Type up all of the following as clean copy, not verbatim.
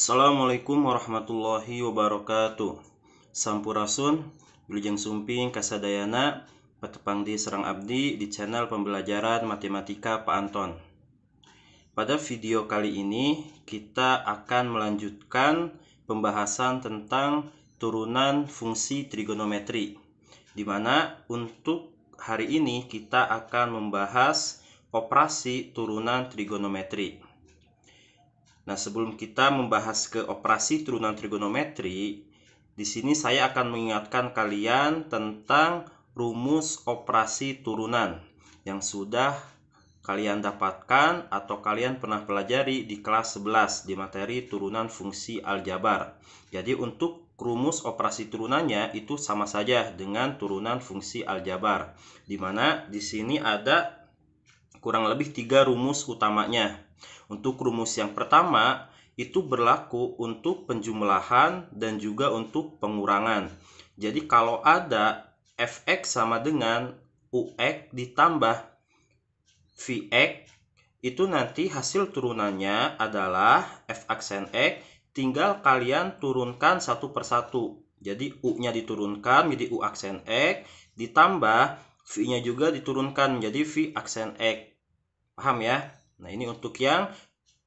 Assalamualaikum warahmatullahi wabarakatuh. Sampurasun, Wilujeng Sumping Kasadayana, patepangdi Serang Abdi di channel pembelajaran matematika Pak Anton. Pada video kali ini kita akan melanjutkan pembahasan tentang turunan fungsi trigonometri, di mana untuk hari ini kita akan membahas operasi turunan trigonometri. Nah, sebelum kita membahas ke operasi turunan trigonometri, di sini saya akan mengingatkan kalian tentang rumus operasi turunan yang sudah kalian dapatkan atau kalian pernah pelajari di kelas 11 di materi turunan fungsi aljabar. Jadi untuk rumus operasi turunannya itu sama saja dengan turunan fungsi aljabar, di mana di sini ada kurang lebih 3 rumus utamanya. Untuk rumus yang pertama itu berlaku untuk penjumlahan dan juga untuk pengurangan. Jadi kalau ada fx sama dengan ux ditambah vx, itu nanti hasil turunannya adalah f aksen x, tinggal kalian turunkan satu persatu. Jadi u-nya diturunkan menjadi u aksen x, ditambah v-nya juga diturunkan menjadi v aksen x. Paham ya? Nah, ini untuk yang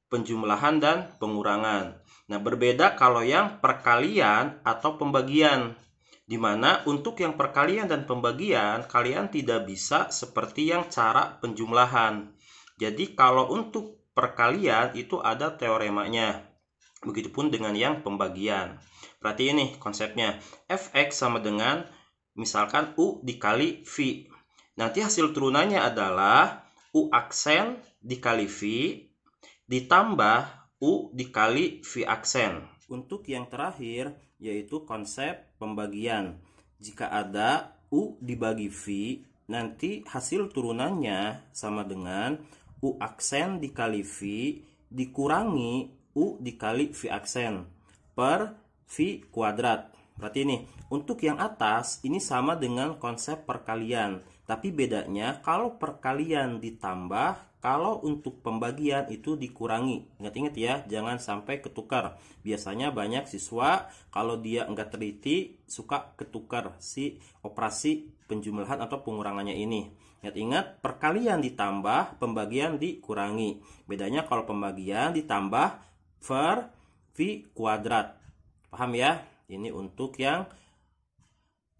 penjumlahan dan pengurangan. Nah, berbeda kalau yang perkalian atau pembagian, di mana untuk yang perkalian dan pembagian kalian tidak bisa seperti yang cara penjumlahan. Jadi kalau untuk perkalian itu ada teoremanya. Begitupun dengan yang pembagian. Berarti ini konsepnya. Fx sama dengan misalkan u dikali v. Nanti hasil turunannya adalah u aksen dikali v ditambah u dikali v aksen. Untuk yang terakhir yaitu konsep pembagian. Jika ada u dibagi v, nanti hasil turunannya sama dengan u aksen dikali v dikurangi u dikali v aksen per v kuadrat. Berarti ini untuk yang atas ini sama dengan konsep perkalian, tapi bedanya kalau perkalian ditambah, kalau untuk pembagian itu dikurangi. Ingat-ingat ya, jangan sampai ketukar. Biasanya banyak siswa kalau dia enggak teliti suka ketukar si operasi penjumlahan atau pengurangannya ini. Ingat-ingat, perkalian ditambah, pembagian dikurangi. Bedanya kalau pembagian ditambah per v kuadrat. Paham ya? Ini untuk yang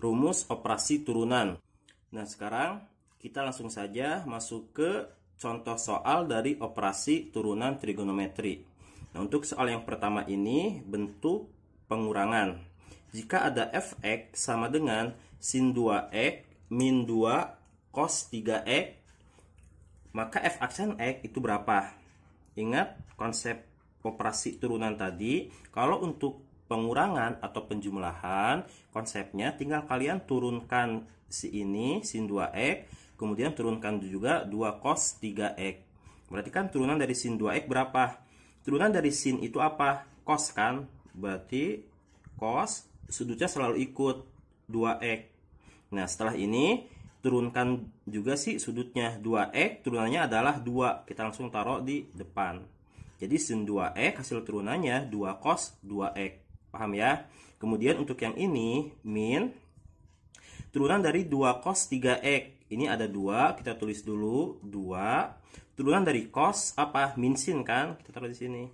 rumus operasi turunan. Nah, sekarang kita langsung saja masuk ke contoh soal dari operasi turunan trigonometri. Nah, untuk soal yang pertama ini bentuk pengurangan. Jika ada fx sama dengan sin 2x min 2 cos 3x, maka f aksen x itu berapa? Ingat konsep operasi turunan tadi, kalau untuk pengurangan atau penjumlahan, konsepnya tinggal kalian turunkan si ini, sin 2x, kemudian turunkan juga 2 cos 3x. Berarti kan turunan dari sin 2x berapa? Turunan dari sin itu apa? Cos kan? Berarti cos sudutnya selalu ikut 2x. Nah, setelah ini turunkan juga sih sudutnya 2x, turunannya adalah 2. Kita langsung taruh di depan. Jadi sin 2x hasil turunannya 2 cos 2x. Paham ya? Kemudian untuk yang ini min turunan dari 2 cos 3x. Ini ada 2, kita tulis dulu 2. Turunan dari cos apa? Min sin kan? Kita taruh di sini.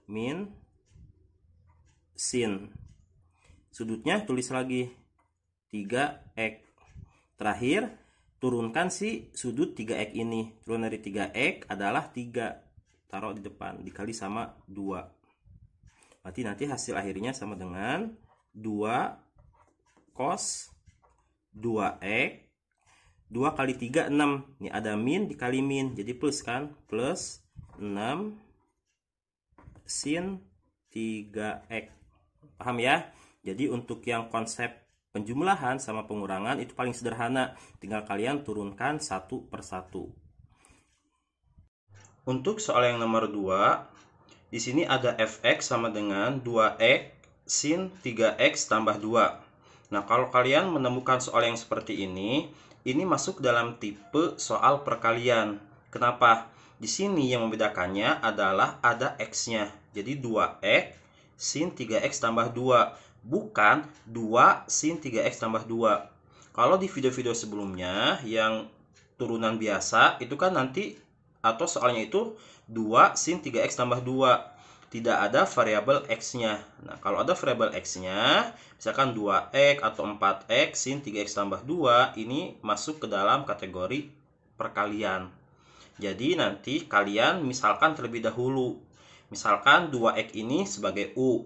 Min sin. Sudutnya tulis lagi 3x. Terakhir turunkan si sudut 3x ini. Turunan dari 3x adalah 3. Taruh di depan dikali sama 2. Berarti nanti hasil akhirnya sama dengan 2 cos 2x. 2 kali 3, 6. Ini ada min dikali min. Jadi plus kan? Plus 6 sin 3x. Paham ya? Jadi untuk yang konsep penjumlahan sama pengurangan itu paling sederhana. Tinggal kalian turunkan satu persatu. Untuk soal yang nomor 2, di sini ada fx sama dengan 2x sin 3x tambah 2. Nah, kalau kalian menemukan soal yang seperti ini masuk dalam tipe soal perkalian. Kenapa? Di sini yang membedakannya adalah ada x-nya. Jadi 2x sin 3x tambah 2, bukan 2 sin 3x tambah 2. Kalau di video-video sebelumnya yang turunan biasa itu kan nanti atau soalnya itu 2 sin 3x tambah 2. Tidak ada variabel x-nya. Nah, kalau ada variabel x-nya, misalkan 2x atau 4x sin 3x tambah 2, ini masuk ke dalam kategori perkalian. Jadi nanti kalian misalkan terlebih dahulu. Misalkan 2x ini sebagai U.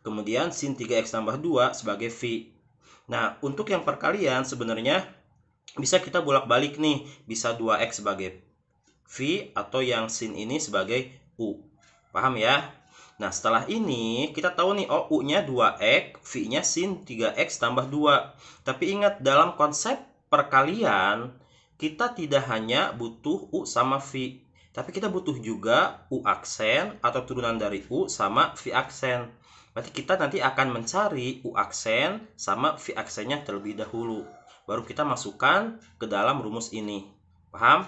Kemudian sin 3x tambah 2 sebagai V. Nah, untuk yang perkalian sebenarnya bisa kita bolak-balik nih. Bisa 2x sebagai V atau yang sin ini sebagai U. Paham ya? Nah, setelah ini kita tahu nih, oh U-nya 2x, V-nya sin 3x tambah 2. Tapi ingat, dalam konsep perkalian, kita tidak hanya butuh U sama V. Tapi kita butuh juga U aksen atau turunan dari U sama V aksen. Berarti kita nanti akan mencari U aksen sama V aksennya terlebih dahulu. Baru kita masukkan ke dalam rumus ini. Paham?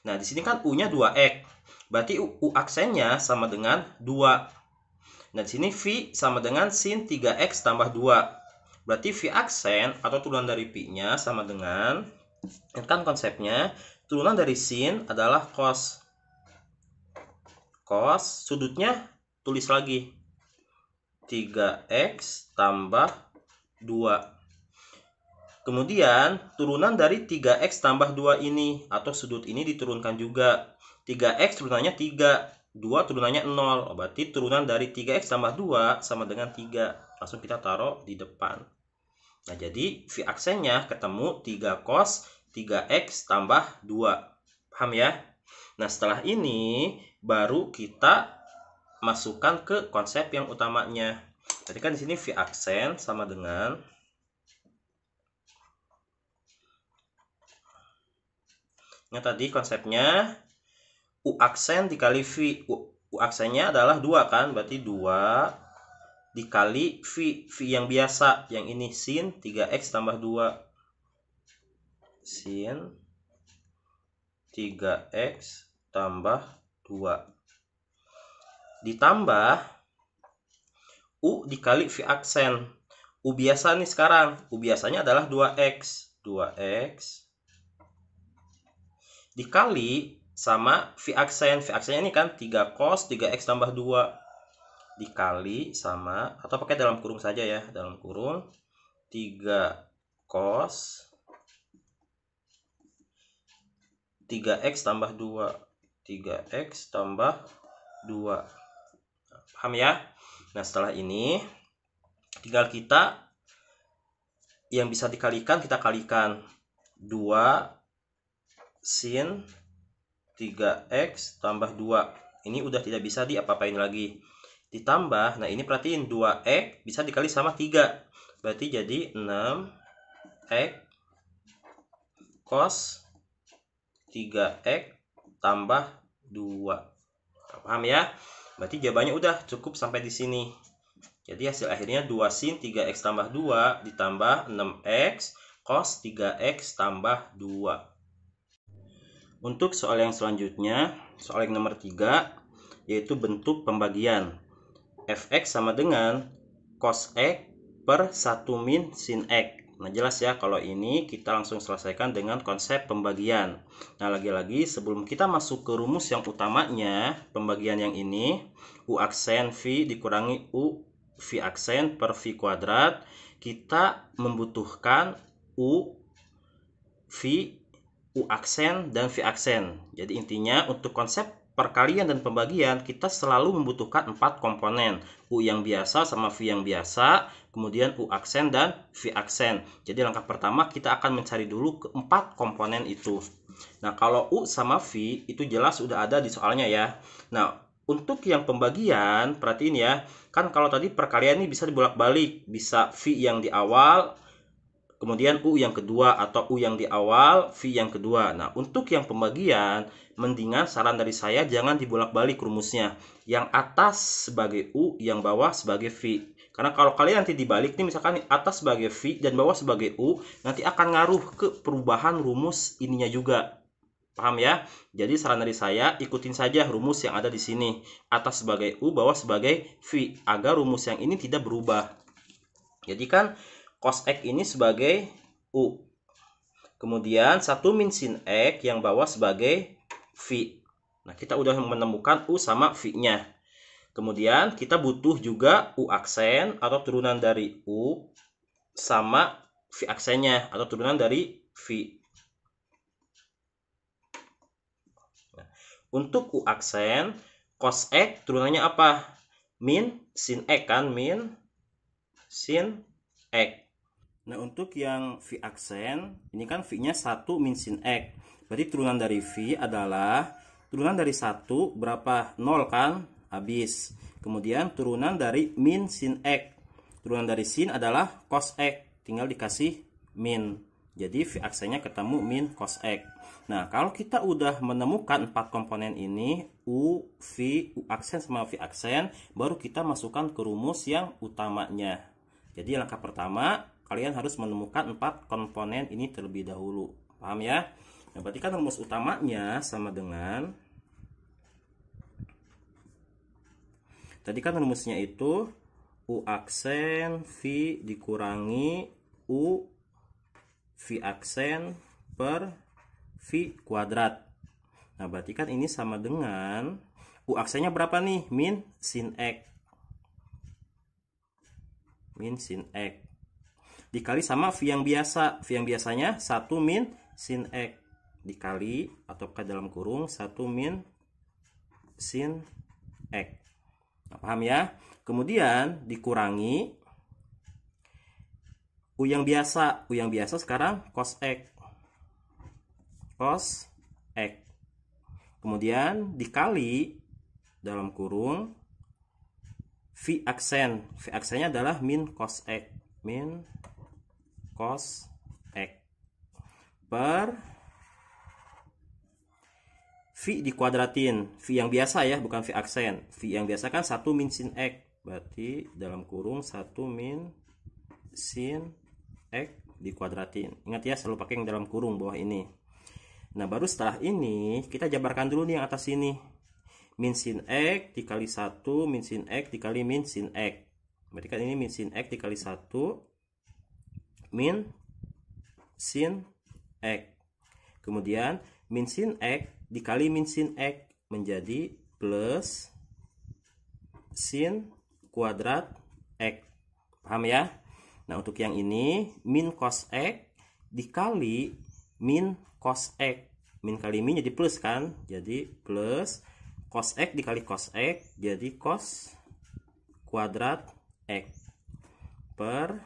Nah, di sini kan U-nya 2x. Berarti U aksennya sama dengan 2. Nah, di sini V sama dengan sin 3x tambah 2. Berarti V aksen atau turunan dari V-nya sama dengan, kan konsepnya, turunan dari sin adalah cos. Cos, sudutnya tulis lagi. 3x tambah 2. Kemudian, turunan dari 3x tambah 2 ini, atau sudut ini diturunkan juga. 3x turunannya 3, 2 turunannya 0. Berarti turunan dari 3x tambah 2 sama dengan 3. Langsung kita taruh di depan. Nah, jadi V aksennya ketemu 3 cos 3x tambah 2. Paham ya? Nah, setelah ini baru kita masukkan ke konsep yang utamanya. Tadi kan di sini V aksen sama dengan tadi konsepnya U aksen dikali V. U aksennya adalah 2 kan, berarti 2 dikali V. V yang biasa, yang ini sin 3x tambah 2. Sin 3x tambah 2. Ditambah U dikali V aksen. U biasa nih sekarang. U biasanya adalah 2x. 2x dikali sama V aksen. V aksennya ini kan 3 cos 3x tambah 2. Dikali sama, atau pakai dalam kurung saja ya. Dalam kurung 3 cos 3x tambah 2. 3x tambah 2. Paham ya? Nah, setelah ini tinggal kita yang bisa dikalikan, kita kalikan. 2 sin 3x tambah 2. Ini udah tidak bisa diapa-apain lagi. Ditambah, nah ini perhatiin, 2x bisa dikali sama 3. Berarti jadi 6x cos 3x tambah 2. Paham ya? Berarti jawabannya udah cukup sampai di sini. Jadi hasil akhirnya 2 sin 3x tambah 2 ditambah 6x cos 3x tambah 2. Untuk soal yang selanjutnya, soal yang nomor 3, yaitu bentuk pembagian. Fx sama dengan cos x per 1 min sin x. Nah, jelas ya, kalau ini kita langsung selesaikan dengan konsep pembagian. Nah, lagi-lagi sebelum kita masuk ke rumus yang utamanya, pembagian yang ini, U aksen V dikurangi U V aksen per V kuadrat, kita membutuhkan U, V, U aksen, dan V aksen. Jadi intinya untuk konsep perkalian dan pembagian kita selalu membutuhkan 4 komponen. U yang biasa sama V yang biasa, kemudian U aksen dan V aksen. Jadi langkah pertama kita akan mencari dulu keempat komponen itu. Nah, kalau U sama V itu jelas sudah ada di soalnya ya. Nah, untuk yang pembagian, perhatiin ya. Kan kalau tadi perkalian ini bisa dibolak-balik. Bisa V yang di awal, kemudian U yang kedua, atau U yang di awal, V yang kedua. Nah, untuk yang pembagian, mendingan saran dari saya jangan dibolak-balik rumusnya. Yang atas sebagai U, yang bawah sebagai V. Karena kalau kalian nanti dibalik nih, misalkan atas sebagai V dan bawah sebagai U, nanti akan ngaruh ke perubahan rumus ininya juga. Paham ya? Jadi saran dari saya, ikutin saja rumus yang ada di sini. Atas sebagai U, bawah sebagai V, agar rumus yang ini tidak berubah. Jadi kan cos X ini sebagai U. Kemudian 1 min sin X yang bawah sebagai V. Nah, kita udah menemukan U sama V-nya. Kemudian kita butuh juga U aksen atau turunan dari U sama V aksennya atau turunan dari V. Untuk U aksen, cos X turunannya apa? Min sin X kan? Min sin X. Nah, untuk yang V aksen, ini kan V-nya 1 min sin X. Berarti turunan dari V adalah, turunan dari 1 berapa? 0 kan? Habis. Kemudian turunan dari min sin X. Turunan dari sin adalah cos X. Tinggal dikasih min. Jadi V aksennya ketemu min cos X. Nah, kalau kita udah menemukan 4 komponen ini, U, V, U aksen sama V aksen, baru kita masukkan ke rumus yang utamanya. Jadi langkah pertama, kalian harus menemukan 4 komponen ini terlebih dahulu. Paham ya? Nah, berarti kan rumus utamanya sama dengan, tadi kan rumusnya itu U aksen V dikurangi U V aksen per V kuadrat. Nah, berarti kan ini sama dengan U aksennya berapa nih? Min sin X. Min sin X. Dikali sama V yang biasa. V yang biasanya 1 min sin X. Dikali atau ke dalam kurung 1 min sin X. Nah, paham ya? Kemudian dikurangi U yang biasa. U yang biasa sekarang cos X. Cos X. Kemudian dikali dalam kurung V aksen. V aksennya adalah min cos X. Min cos X. Per V dikuadratin. V yang biasa ya, bukan V aksen. V yang biasa kan 1 min sin X. Berarti dalam kurung 1 min sin X dikuadratin. Ingat ya, selalu pakai yang dalam kurung bawah ini. Nah, baru setelah ini kita jabarkan dulu nih yang atas ini. Min sin X dikali 1 min sin X dikali min sin X. Berarti kan ini min sin X dikali 1 min sin X. Kemudian min sin X dikali min sin X menjadi plus sin kuadrat X. Paham ya? Nah, untuk yang ini min cos X dikali min cos X. Min kali min jadi plus kan? Jadi plus cos X dikali cos X jadi cos kuadrat X per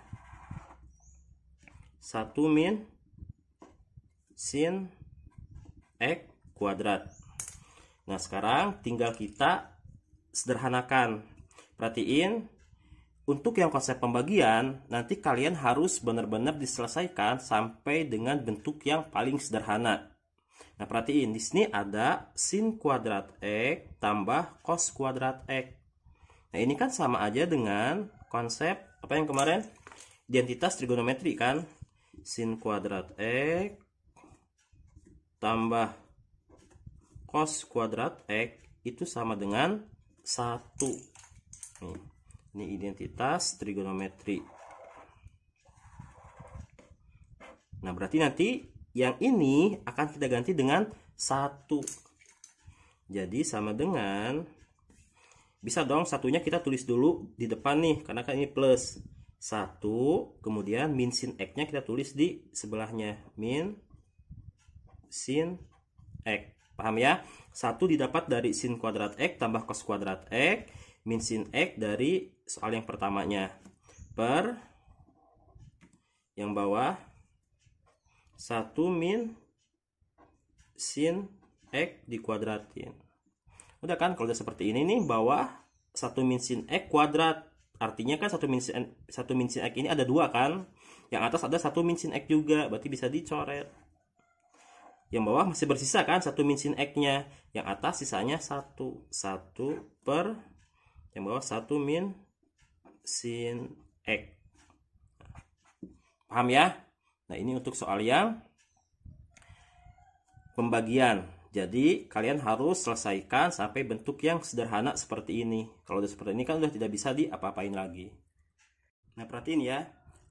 1 min sin X kuadrat. Nah, sekarang tinggal kita sederhanakan. Perhatiin, untuk yang konsep pembagian, nanti kalian harus benar-benar diselesaikan sampai dengan bentuk yang paling sederhana. Nah, perhatiin, di sini ada sin kuadrat X tambah cos kuadrat X. Nah, ini kan sama aja dengan konsep apa yang kemarin? Identitas trigonometri kan? Sin kuadrat X tambah cos kuadrat X itu sama dengan 1. Nih. Ini identitas trigonometri. Nah, berarti nanti yang ini akan kita ganti dengan 1. Jadi sama dengan, bisa dong satunya kita tulis dulu di depan nih, karena kan ini plus 1. Kemudian min sin X-nya kita tulis di sebelahnya. Min sin X. Paham ya? 1 didapat dari sin kuadrat X tambah cos kuadrat X. Min sin X dari soal yang pertamanya per yang bawah 1 min sin X dikuadratin. Udah kan, kalau udah seperti ini nih, bawah 1 min sin X kuadrat. Artinya kan 1 min sin X ini ada 2 kan. Yang atas ada 1 min sin X juga, berarti bisa dicoret. Yang bawah masih bersisa kan 1 min sin X-nya. Yang atas sisanya 1. 1 per yang bawah 1 min sin X. Paham ya? Nah, ini untuk soal yang pembagian. Jadi kalian harus selesaikan sampai bentuk yang sederhana seperti ini. Kalau udah seperti ini kan udah tidak bisa diapa-apain lagi. Nah, perhatiin ya.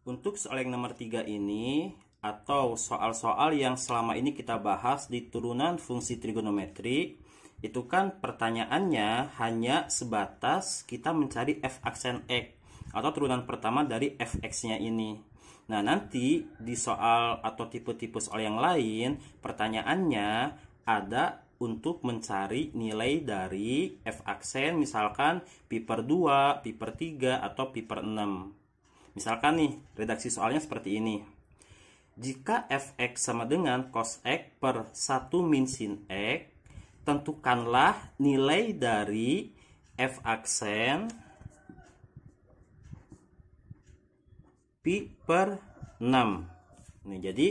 Untuk soal yang nomor 3 ini, atau soal-soal yang selama ini kita bahas di turunan fungsi trigonometri, itu kan pertanyaannya hanya sebatas kita mencari f aksen x, atau turunan pertama dari fx-nya ini. Nah, nanti di soal atau tipe-tipe soal yang lain, pertanyaannya ada untuk mencari nilai dari f aksen, misalkan pi per 2, pi per 3, atau pi per 6. Misalkan nih, redaksi soalnya seperti ini. Jika fx sama dengan cos x per 1 min sin x, tentukanlah nilai dari f aksen pi per 6. Nih, jadi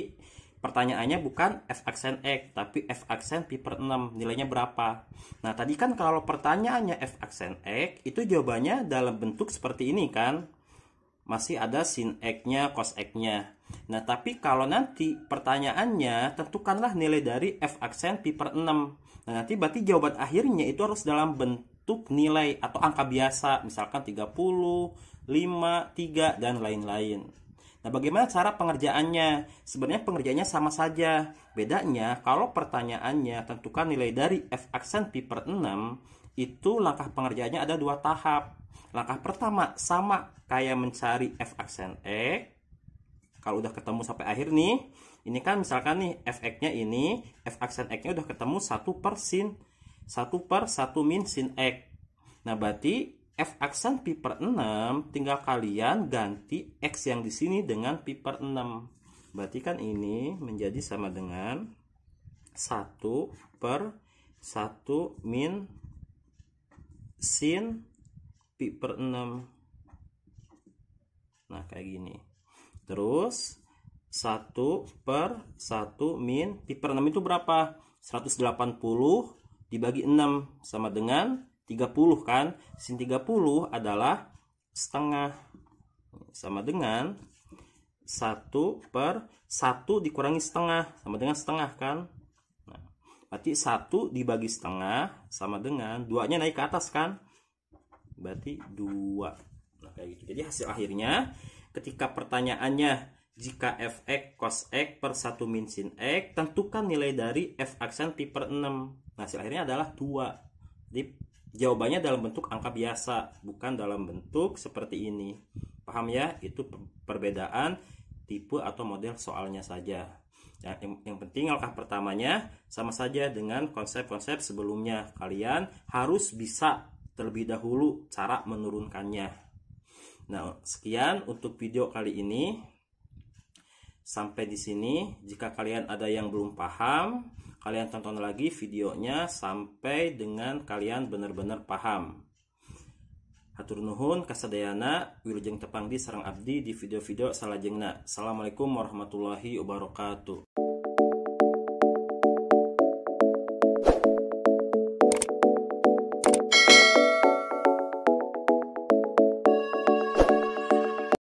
pertanyaannya bukan f aksen x, tapi f aksen pi per 6. Nilainya berapa? Nah, tadi kan kalau pertanyaannya f aksen x, itu jawabannya dalam bentuk seperti ini kan? Masih ada sin x-nya, cos x-nya. Nah, tapi kalau nanti pertanyaannya tentukanlah nilai dari f aksen pi per 6. Nah, nanti berarti jawaban akhirnya itu harus dalam bentuk nilai atau angka biasa. Misalkan 30, 5, 3, dan lain-lain. Nah, bagaimana cara pengerjaannya? Sebenarnya pengerjaannya sama saja. Bedanya, kalau pertanyaannya tentukan nilai dari f aksen pi per 6, itu langkah pengerjaannya ada 2 tahap. Langkah pertama sama kayak mencari f aksen x. Kalau udah ketemu sampai akhir nih, ini kan misalkan nih fx-nya ini, f aksen x-nya udah ketemu 1 per 1 min sin x. Nah, berarti f aksen pi per 6 tinggal kalian ganti x yang di sini dengan pi per 6. Berarti kan ini menjadi sama dengan 1 per 1 min sin pi per 6. Nah, kayak gini. Terus 1 per 1 min pi per 6 itu berapa? 180 dibagi 6 sama dengan 30 kan? Sin 30 adalah setengah. Sama dengan 1 per 1 dikurangi setengah sama dengan setengah kan? Nah, berarti 1 dibagi setengah sama dengan 2-nya naik ke atas kan? Berarti 2. Nah, kayak gitu. Jadi hasil akhirnya ketika pertanyaannya jika fx cos x per 1 min sin x, tentukan nilai dari f aksen pi per 6. Nah, hasil akhirnya adalah 2. Jadi jawabannya dalam bentuk angka biasa, bukan dalam bentuk seperti ini. Paham ya? Itu perbedaan tipe atau model soalnya saja. Yang penting langkah pertamanya sama saja dengan konsep-konsep sebelumnya. Kalian harus bisa terlebih dahulu cara menurunkannya. Nah, sekian untuk video kali ini. Sampai di sini. Jika kalian ada yang belum paham, kalian tonton lagi videonya sampai dengan kalian benar-benar paham. Hatur nuhun kasadayana, wilujeng tepang di sareng abdi di video-video salajengna. Assalamualaikum warahmatullahi wabarakatuh.